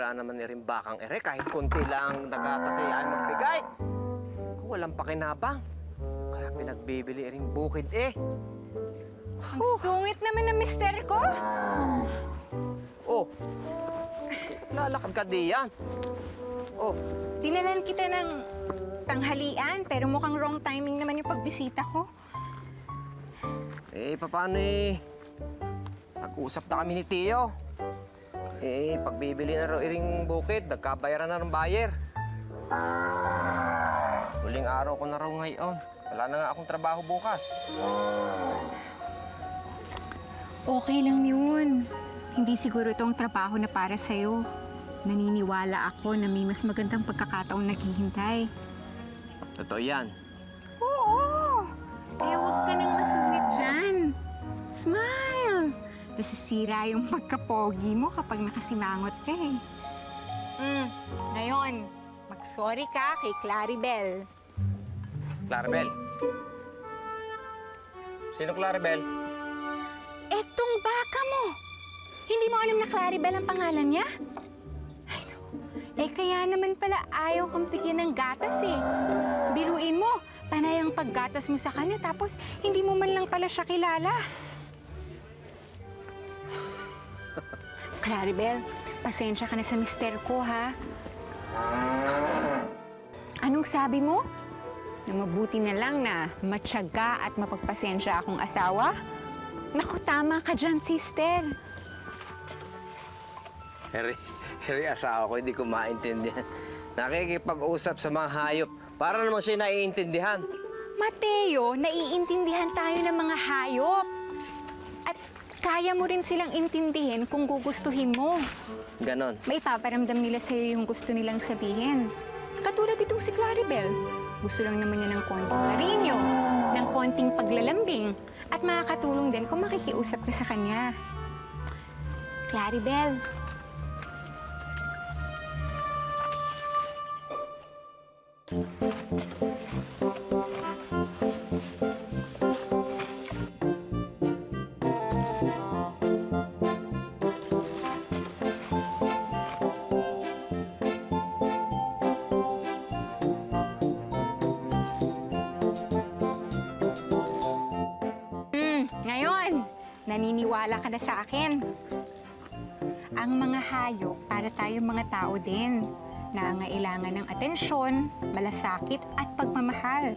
wala naman ni rin bakang ere. Kahit konti lang nagatas ay magbigay. Walang pakinabang. Kaya pinagbibili rin bukid eh. Ang sungit naman ng mister ko. Oh, lalakad ka diyan. Oh, Dinalan kita ng tanghalian, pero mukhang wrong timing naman yung pagbisita ko. paano eh? Nag-usap na kami ni Tio. Pagbibili na raw iring bukid, nagkabayaran na ng buyer. Huling araw ko na raw ngayon. Wala na nga akong trabaho bukas. Okay lang yun. Hindi siguro itong trabaho na para sa'yo. Naniniwala ako na may mas magandang pagkakataong naghihintay. Totoo yan. Oo! Kaya huwag ka nang masungit dyan. Smile! Nasisira yung pagkapogi mo kapag nakasimangot ka eh. Ngayon, mag-sorry ka kay Claribel. Claribel? Sino Claribel? Etong baka mo! Hindi mo alam na Claribel ang pangalan niya? Ay, no. Kaya naman pala ayaw kang bigyan ng gatas eh. Biruin mo, panay ang paggatas mo sa kanya tapos hindi mo man lang pala siya kilala. Claribel, pasensya ka na sa mister ko, ha? Anong sabi mo? Na mabuti na lang na matyaga at mapagpasensya akong asawa? Naku, tama ka dyan, sister. Heri, asawa ko, hindi ko maintindihan. Nakikipag-usap sa mga hayop. Para naman siya naiintindihan. Mateo, naiintindihan tayo ng mga hayop. At kaya mo rin silang intindihin kung gugustuhin mo. Ganon. May paparamdam nila sa'yo yung gusto nilang sabihin. Katulad itong si Claribel. Gusto lang naman niya ng konting karinyo, ng konting paglalambing, at makakatulong din kung makikiusap ka sa kanya. Claribel. Ngayon, naniniwala ka na sa akin. Ang mga hayop, para tayong mga tao din, nangangailangan ng atensyon, malasakit at pagmamahal.